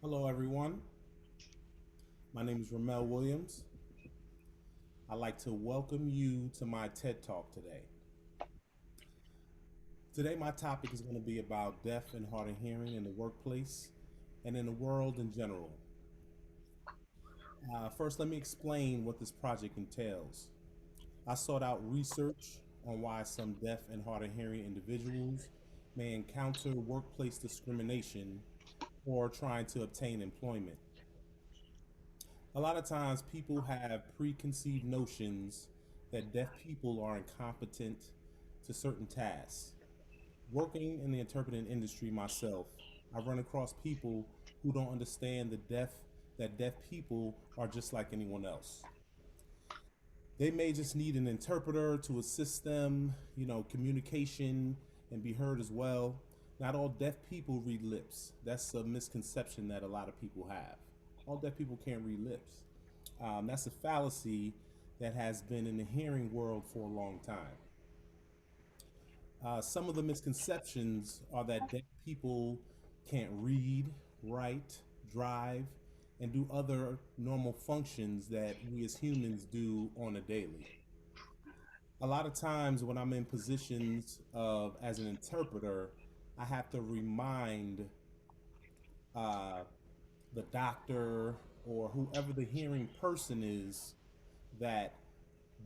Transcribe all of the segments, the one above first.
Hello, everyone. My name is Ramel Williams. I'd like to welcome you to my TED Talk today. Today, my topic is going to be about deaf and hard of hearing in the workplace and in the world in general. First, let me explain what this project entails. I sought out research on why some deaf and hard of hearing individuals may encounter workplace discrimination or trying to obtain employment. A lot of times people have preconceived notions that deaf people are incompetent to certain tasks. Working in the interpreting industry myself, I run across people who don't understand that deaf people are just like anyone else. They may just need an interpreter to assist them, communication and be heard as well. Not all deaf people read lips. That's a misconception that a lot of people have. All deaf people can't read lips. That's a fallacy that has been in the hearing world for a long time. Some of the misconceptions are that deaf people can't read, write, drive, and do other normal functions that we as humans do on a daily. A lot of times when I'm in positions of as an interpreter, I have to remind uh, the doctor or whoever the hearing person is that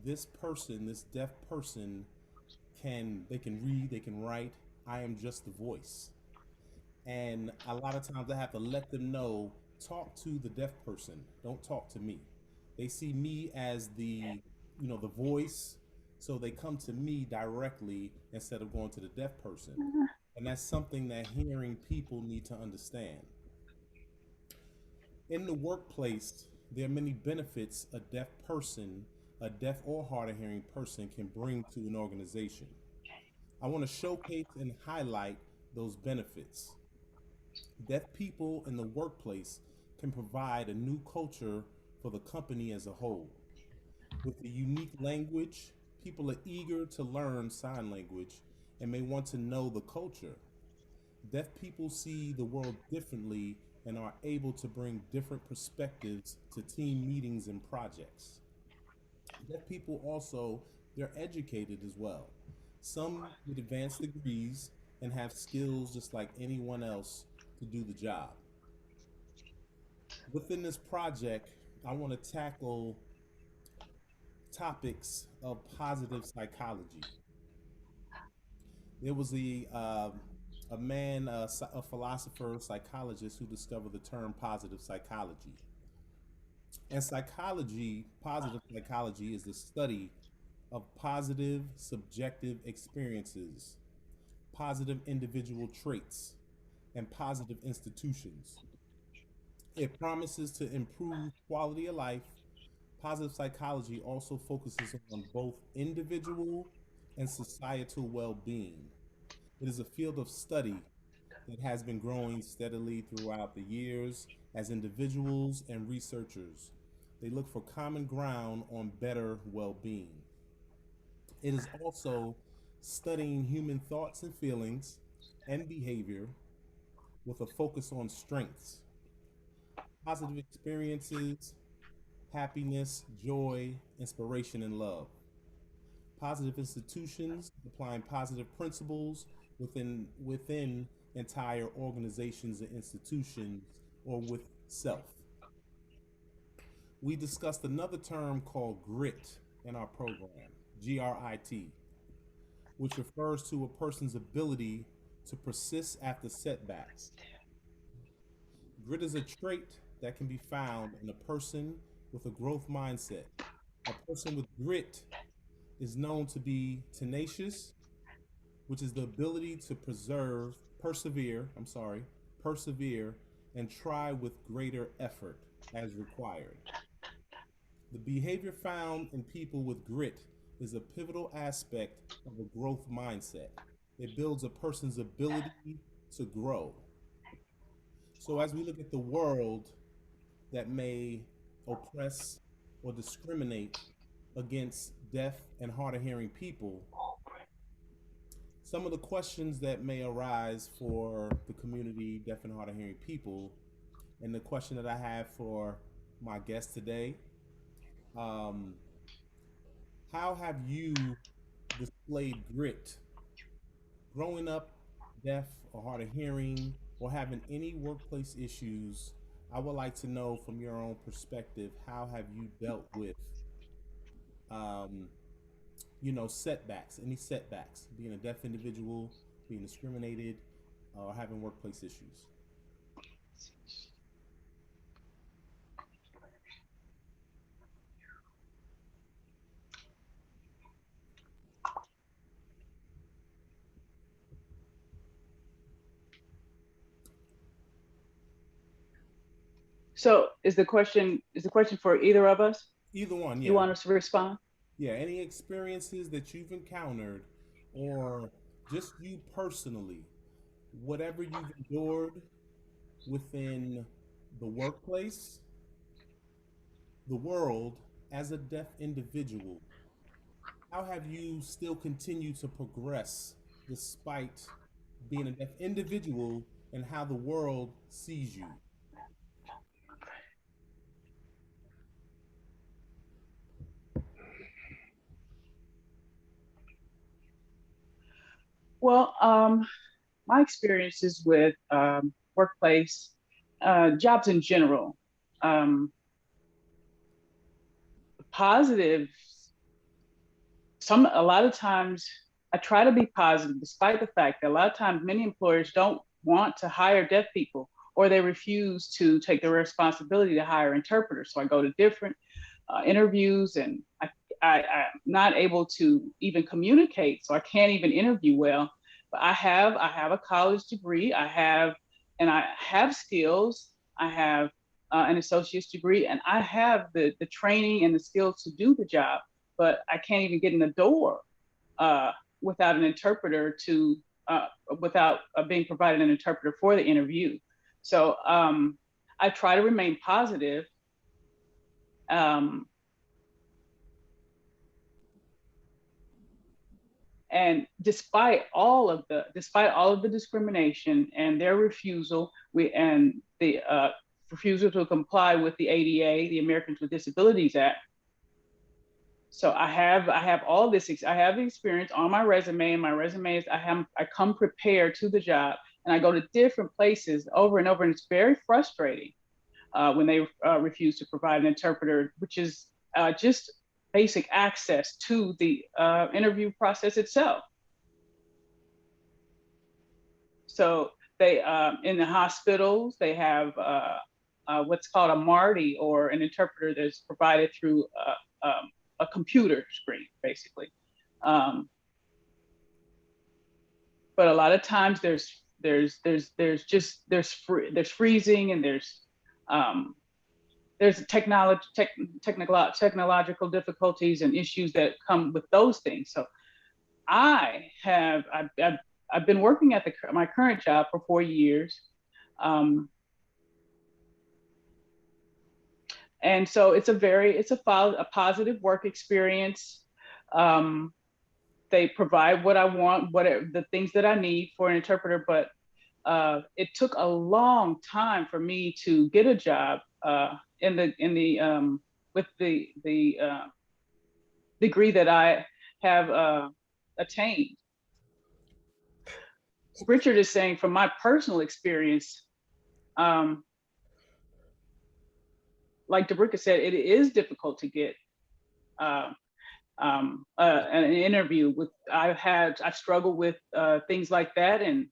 this person, this deaf person, they can read, they can write. I am just the voice. And a lot of times I have to let them know, talk to the deaf person, don't talk to me. They see me as the voice, so they come to me directly instead of going to the deaf person. And that's something that hearing people need to understand. In the workplace, there are many benefits a deaf or hard of hearing person can bring to an organization. I want to showcase and highlight those benefits. Deaf people in the workplace can provide a new culture for the company as a whole. With a unique language, people are eager to learn sign language and may want to know the culture. Deaf people see the world differently and are able to bring different perspectives to team meetings and projects. Deaf people also, they're educated as well. Some with advanced degrees and have skills just like anyone else to do the job. Within this project, I want to tackle topics of positive psychology. There was a man, a philosopher, psychologist who discovered the term positive psychology. And positive psychology is the study of positive subjective experiences, positive individual traits, and positive institutions. It promises to improve quality of life. Positive psychology also focuses on both individual and societal well being. It is a field of study that has been growing steadily throughout the years as individuals and researchers. They look for common ground on better well being. It is also studying human thoughts and feelings and behavior with a focus on strengths, positive experiences, happiness, joy, inspiration, and love. Positive institutions applying positive principles within entire organizations and institutions or with self. We discussed another term called grit in our program, GRIT, which refers to a person's ability to persist after setbacks. Grit is a trait that can be found in a person with a growth mindset. A person with grit is known to be tenacious, which is the ability to persevere, and try with greater effort as required. The behavior found in people with grit is a pivotal aspect of a growth mindset. It builds a person's ability to grow. So, as we look at the world that may oppress or discriminate against deaf and hard of hearing people, some of the questions that may arise for the community, deaf and hard of hearing people, And the question that I have for my guest today, um, how have you displayed grit growing up deaf or hard of hearing or having any workplace issues? I would like to know from your own perspective, how have you dealt with, um, setbacks, any setbacks, being a deaf individual, being discriminated, or having workplace issues? So is the question for either of us? Either one, You yeah. want us to respond? Yeah, any experiences that you've encountered, or just you personally, whatever you've endured within the workplace, the world, as a deaf individual, how have you still continued to progress despite being a deaf individual and how the world sees you? Well, my experiences with workplace jobs in general, um, positive. A lot of times, I try to be positive, despite the fact that a lot of times many employers don't want to hire deaf people, or they refuse to take the responsibility to hire interpreters. So I go to different interviews, and I'm not able to even communicate, so I can't even interview well. But I have a college degree. I have skills. I have an associate's degree, and I have the training and the skills to do the job. But I can't even get in the door uh, without an interpreter to without being provided an interpreter for the interview. So I try to remain positive. Um, and despite all of the discrimination and their refusal, we and the refusal to comply with the ADA, the Americans with Disabilities Act. So I have all this. I have the experience on my resume, and my resume is I come prepared to the job, and I go to different places over and over, and it's very frustrating when they refuse to provide an interpreter, which is just basic access to the interview process itself. So they in the hospitals they have what's called a MARTI, or an interpreter that's provided through a computer screen, basically. Um, but a lot of times there's freezing, and um, there's technological difficulties and issues that come with those things. So I've been working at my current job for 4 years. Um, and so it's a positive work experience. Um, they provide what I want, whatever the things that I need for an interpreter, but it took a long time for me to get a job in the with the degree that I have attained. Richard is saying, from my personal experience, um, like Debricka said, it is difficult to get uh, an interview. I've struggled with things like that, and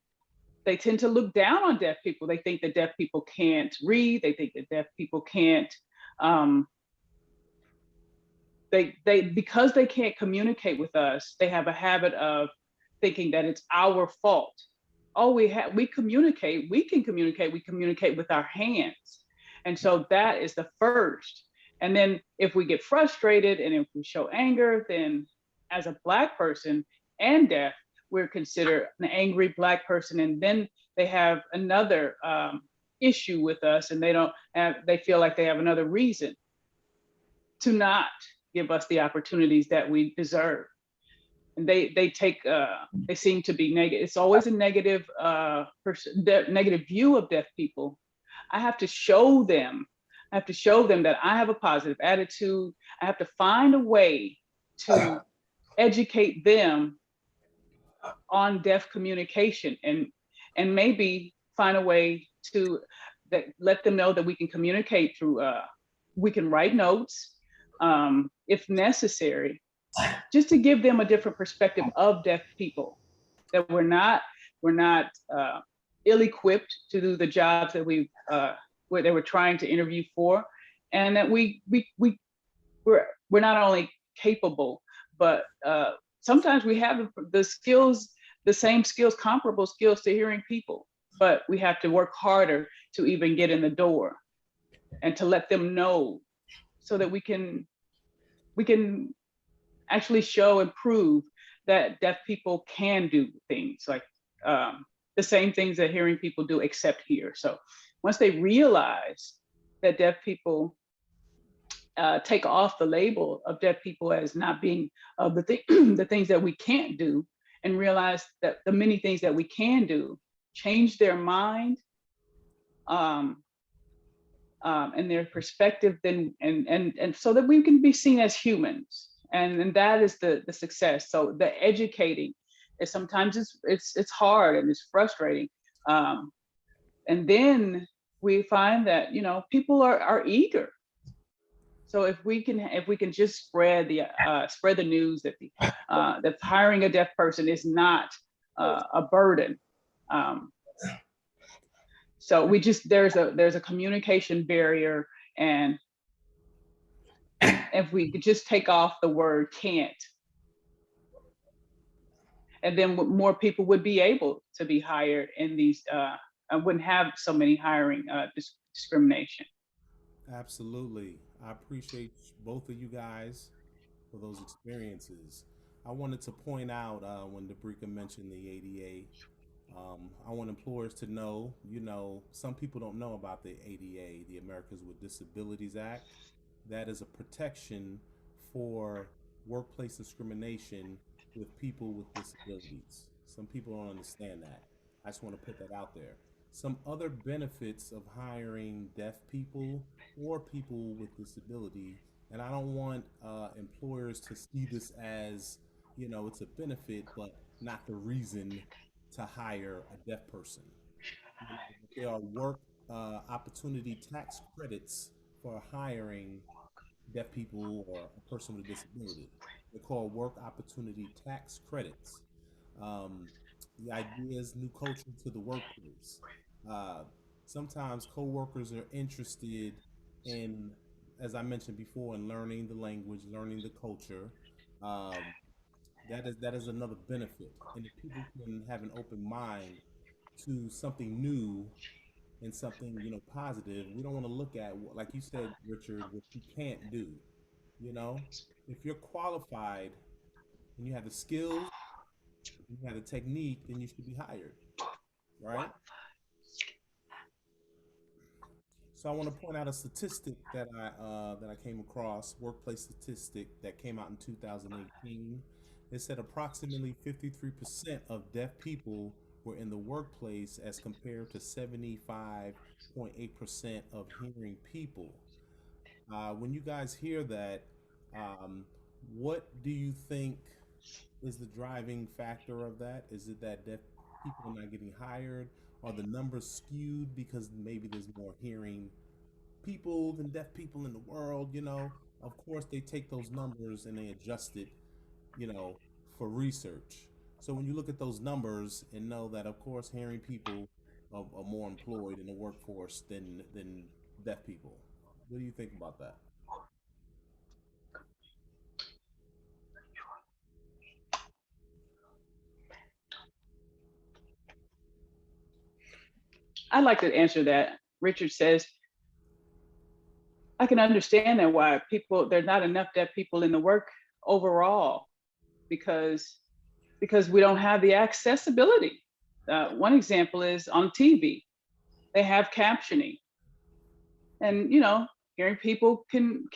they tend to look down on deaf people. They think that deaf people can't read. They think that deaf people can't. Um, they because they can't communicate with us. They have a habit of thinking that it's our fault. Oh, we communicate. We can communicate. We communicate with our hands, and so that is the first. And then if we get frustrated and if we show anger, then as a Black person and deaf, we're considered an angry Black person, and then they have another issue with us, and they feel like they have another reason to not give us the opportunities that we deserve. And they seem to be negative. It's always a negative negative view of deaf people. I have to show them. I have to show them that I have a positive attitude. I have to find a way to educate them on deaf communication, and maybe find a way to that let them know that we can communicate through we can write notes if necessary, just to give them a different perspective of deaf people, that we're not ill-equipped to do the jobs that where they were trying to interview for, and that we're not only capable, but sometimes we have the skills, the same skills, comparable skills to hearing people, but we have to work harder to even get in the door and to let them know, so that we can actually show and prove that deaf people can do things like the same things that hearing people do, except hear. So once they realize that deaf people take off the label of deaf people as not being the things that we can't do, and realize that the many things that we can do, change their mind um, and their perspective, then and so that we can be seen as humans, and that is the success. So the educating is sometimes it's hard and it's frustrating, um, and then we find that people are eager. So if we can just spread the news that that hiring a deaf person is not a burden. Um, so there's a communication barrier, and if we could just take off the word can't, and then more people would be able to be hired in these. I wouldn't have so many hiring discrimination. Absolutely. I appreciate both of you guys for those experiences. I wanted to point out when Debricka mentioned the ADA, I want employers to know, some people don't know about the ADA, the Americans with Disabilities Act. That is a protection for workplace discrimination with people with disabilities. Some people don't understand that. I just want to put that out there. Some other benefits of hiring deaf people or people with disability, and I don't want employers to see this as, it's a benefit, but not the reason to hire a deaf person. There are work opportunity tax credits for hiring deaf people or a person with a disability. They're called work opportunity tax credits. Um, the idea is new culture to the workplace. Uh, Sometimes coworkers are interested in, as I mentioned before, in learning the language, learning the culture. Um, that is another benefit. And if people can have an open mind to something new and something positive, we don't want to look at, like you said, Richard, what you can't do. You know, if you're qualified and you have the skills, and you have the technique, then you should be hired, right? So I want to point out a statistic that I came across, workplace statistic that came out in 2018. It said approximately 53% of deaf people were in the workplace as compared to 75.8% of hearing people. When you guys hear that, um, what do you think is the driving factor of that? Is it that deaf people are not getting hired? Are the numbers skewed because maybe there's more hearing people than deaf people in the world? Of course, they take those numbers and they adjust it, you know, for research. So when you look at those numbers and know that, of course, hearing people are more employed in the workforce than deaf people, what do you think about that? I'd like to answer that. Richard says, I can understand that why there's not enough deaf people in the work overall, because we don't have the accessibility. One example is on TV. They have captioning, and hearing people can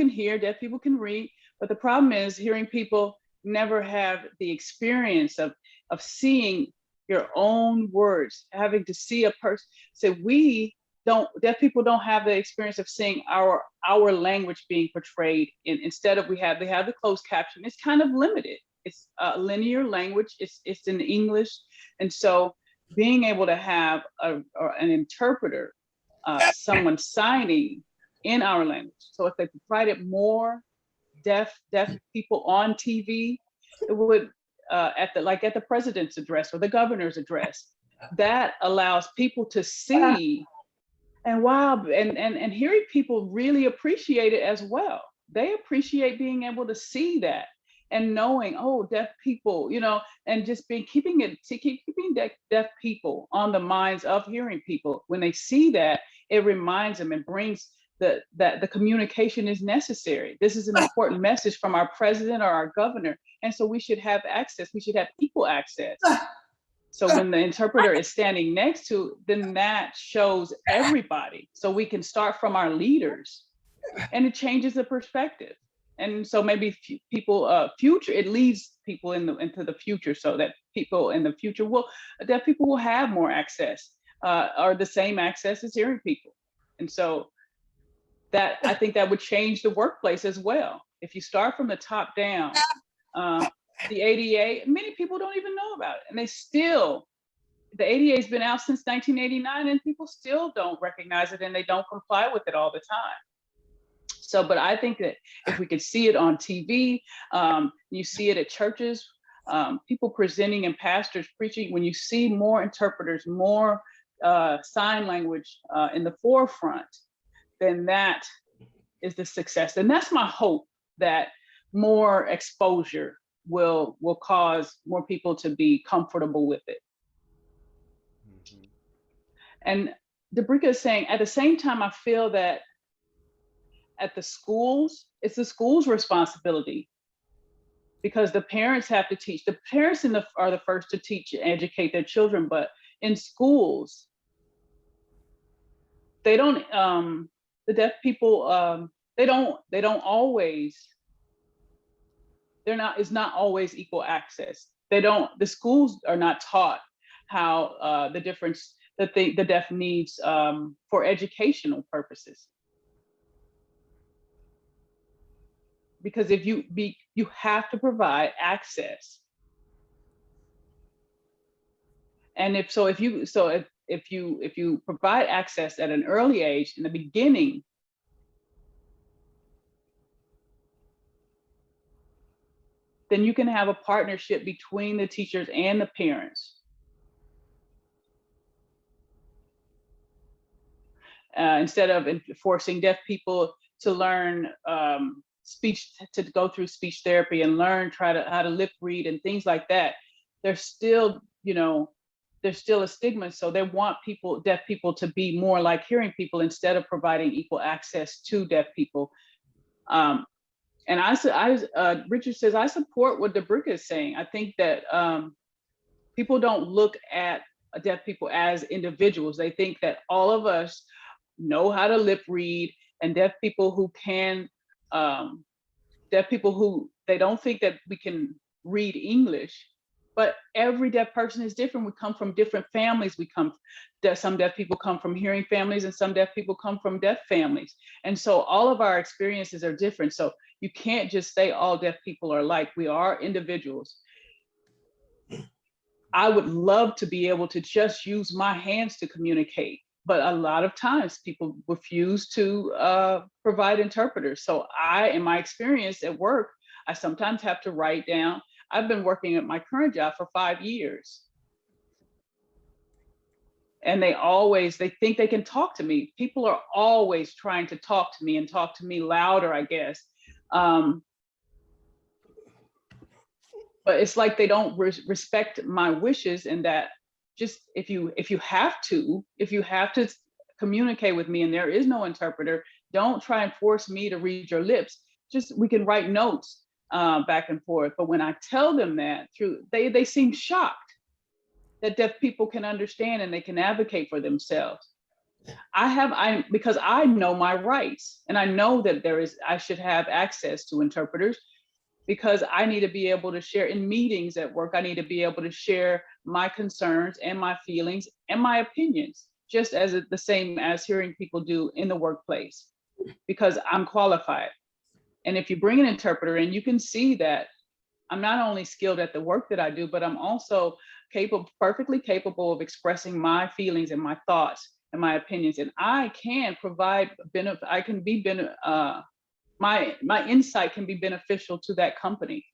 hear, deaf people can read, but the problem is hearing people never have the experience of seeing your own words, having to see a person. So we deaf people don't have the experience of seeing our language being portrayed instead of they have the closed caption. It's kind of limited. It's a linear language. It's in English, and so being able to have an interpreter, someone signing in our language. So if they provided more deaf people on TV, it would at the president's address or the governor's address, that allows people to see. And wow, and hearing people really appreciate it as well. They appreciate being able to see that and knowing, oh, deaf people, and just keeping deaf people on the minds of hearing people. When they see that, it reminds them and brings that the communication is necessary. This is an important message from our president or our governor, and so we should have access. We should have equal access. So when the interpreter is standing next to, then that shows everybody. So we can start from our leaders, and it changes the perspective. And so maybe it leads people into the future, so that people in the future deaf people will have more access, or the same access as hearing people. And so that, I think that would change the workplace as well. If you start from the top down, the ADA, many people don't even know about it. And the ADA has been out since 1989, and people still don't recognize it, and they don't comply with it all the time. So, but I think that if we could see it on TV, you see it at churches, people presenting and pastors preaching, when you see more interpreters, more sign language in the forefront, then that is the success. And that's my hope, that more exposure will cause more people to be comfortable with it. Mm-hmm. And Debricka is saying, at the same time, I feel that at the schools, it's the school's responsibility, because the parents have to teach. The parents are the first to teach and educate their children, but in schools, they don't, the deaf people, they don't always, it's not always equal access. The schools are not taught how the difference that the deaf needs for educational purposes. Because if you have to provide access. And if you provide access at an early age in the beginning, then you can have a partnership between the teachers and the parents. Instead of forcing deaf people to learn speech, to go through speech therapy and learn how to lip read and things like that, there's still a stigma. So they want deaf people to be more like hearing people instead of providing equal access to deaf people. And Richard says, I support what Debricka is saying. I think that people don't look at deaf people as individuals. They think that all of us know how to lip read, and deaf people who they don't think that we can read English. But every deaf person is different. We come from different families. Some deaf people come from hearing families, and some deaf people come from deaf families. And so all of our experiences are different. So you can't just say all deaf people are alike. We are individuals. I would love to be able to just use my hands to communicate, but a lot of times people refuse to provide interpreters. So in my experience at work, I sometimes have to write down. I've been working at my current job for 5 years. And they think they can talk to me. People are always trying to talk to me and talk to me louder, I guess. But it's like they don't respect my wishes, and that just if you have to communicate with me and there is no interpreter, don't try and force me to read your lips. Just, we can write notes back and forth. But when I tell them that, they seem shocked that deaf people can understand and they can advocate for themselves. Because I know my rights, and I know that I should have access to interpreters, because I need to be able to share in meetings at work. I need to be able to share my concerns and my feelings and my opinions, just as the same as hearing people do in the workplace, because I'm qualified. And if you bring an interpreter in, you can see that I'm not only skilled at the work that I do, but I'm also perfectly capable of expressing my feelings and my thoughts and my opinions. And I can provide benefit. I can be my insight can be beneficial to that company.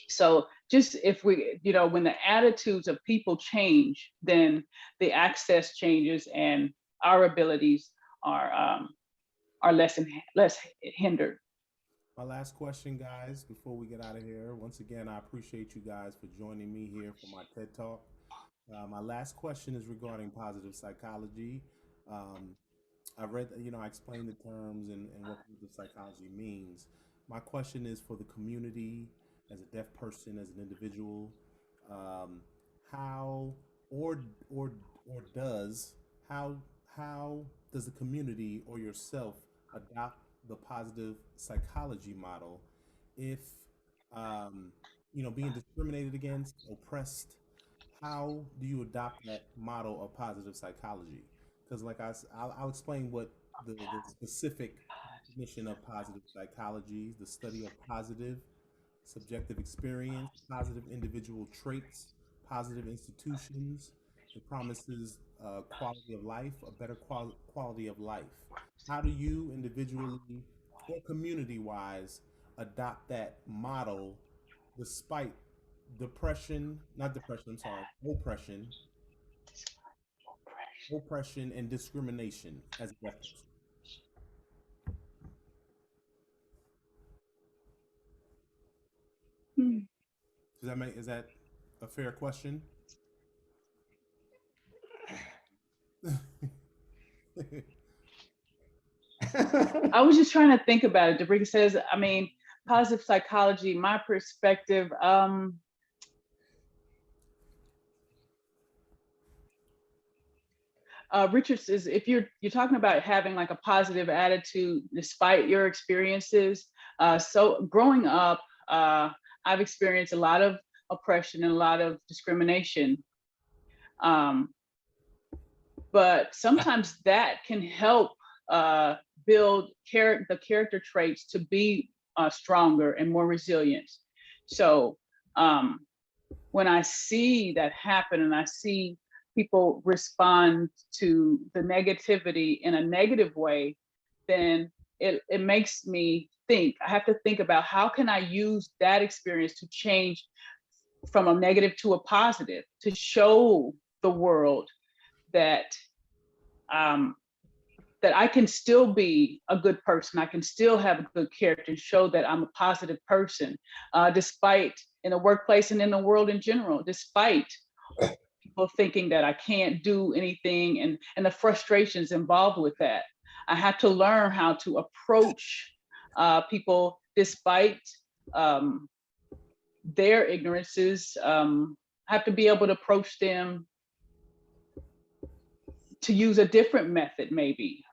So just if we, when the attitudes of people change, then the access changes and our abilities are less hindered. My last question, guys, before we get out of here. Once again, I appreciate you guys for joining me here for my TED Talk. My last question is regarding positive psychology. Um, I read, I explained the terms and what positive psychology means. My question is for the community, as a deaf person, as an individual, um, how or or or does how how does the community or yourself adopt the positive psychology model if being discriminated against, oppressed, how do you adopt that model of positive psychology? Because, like I'll explain what the specific definition of positive psychology, the study of positive subjective experience, positive individual traits, positive institutions. It promises quality of life, a better quality of life. How do you individually or community wise adopt that model despite not depression, I'm sorry, oppression and discrimination as a deaf person? Hmm. Is that a fair question? I was just trying to think about it. Debricka says, I mean, positive psychology, my perspective, Richard says, if you're talking about having like a positive attitude despite your experiences, so growing up, I've experienced a lot of oppression and a lot of discrimination. Um, but sometimes that can help build the character traits to be stronger and more resilient. So um, when I see that happen and I see people respond to the negativity in a negative way, then it makes me think. I have to think about how can I use that experience to change from a negative to a positive, to show the world that um, that I can still be a good person. I can still have a good character and show that I'm a positive person, despite in the workplace and in the world in general, despite people thinking that I can't do anything and the frustrations involved with that. I have to learn how to approach people despite um, their ignorances. I have to be able to approach them to use a different method, maybe.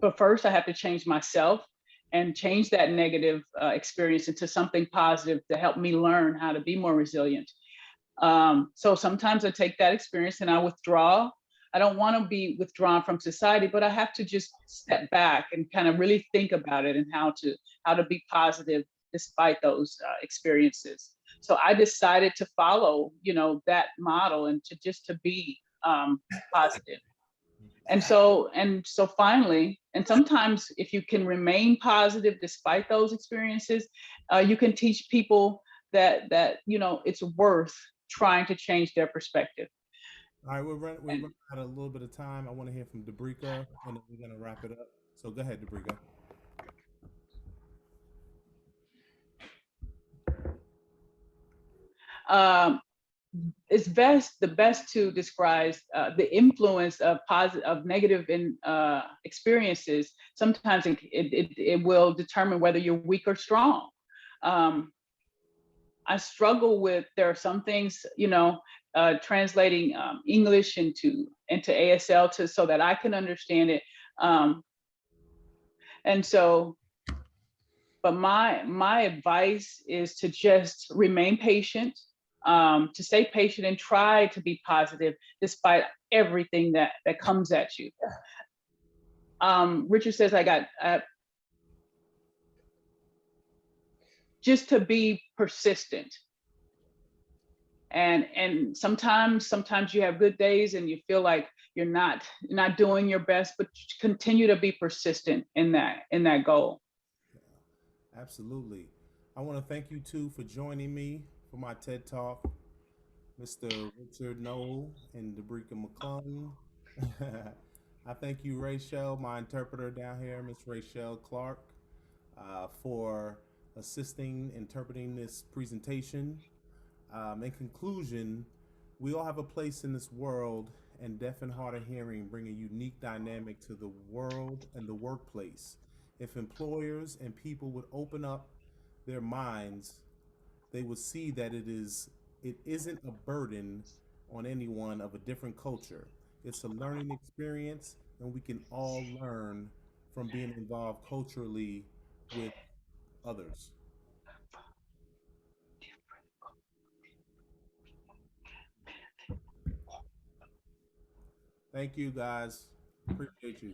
But first, I have to change myself and change that negative experience into something positive to help me learn how to be more resilient. So sometimes I take that experience and I withdraw. I don't want to be withdrawn from society, but I have to just step back and kind of really think about it and how to be positive despite those experiences. So I decided to follow, that model and to be positive. And so finally, and sometimes if you can remain positive despite those experiences, you can teach people that it's worth trying to change their perspective. All right, we're And running out of a little bit of time. I want to hear from Debricka, and then we're gonna wrap it up. So go ahead, Debricka. um, it's the best to describe the influence of negative experiences. Sometimes it will determine whether you're weak or strong. Um, I struggle with, there are some things, translating English into ASL so that I can understand it. Um, and so, but my advice is to just remain patient, to stay patient and try to be positive despite everything that comes at you. Richard says, I got just to be persistent. And sometimes you have good days and you feel like you're not doing your best, but continue to be persistent in that goal. Absolutely. I want to thank you too for joining me for my TED Talk, Mr. Richard Noel and Debricka McClung. I thank you, Rachelle, my interpreter down here, Miss Rachelle Clark, for assisting interpreting this presentation. In conclusion, we all have a place in this world, and deaf and hard of hearing bring a unique dynamic to the world and the workplace. If employers and people would open up their minds, they would see that it isn't a burden on anyone of a different culture. It's a learning experience, and we can all learn from being involved culturally with others. Thank you, guys. Appreciate you.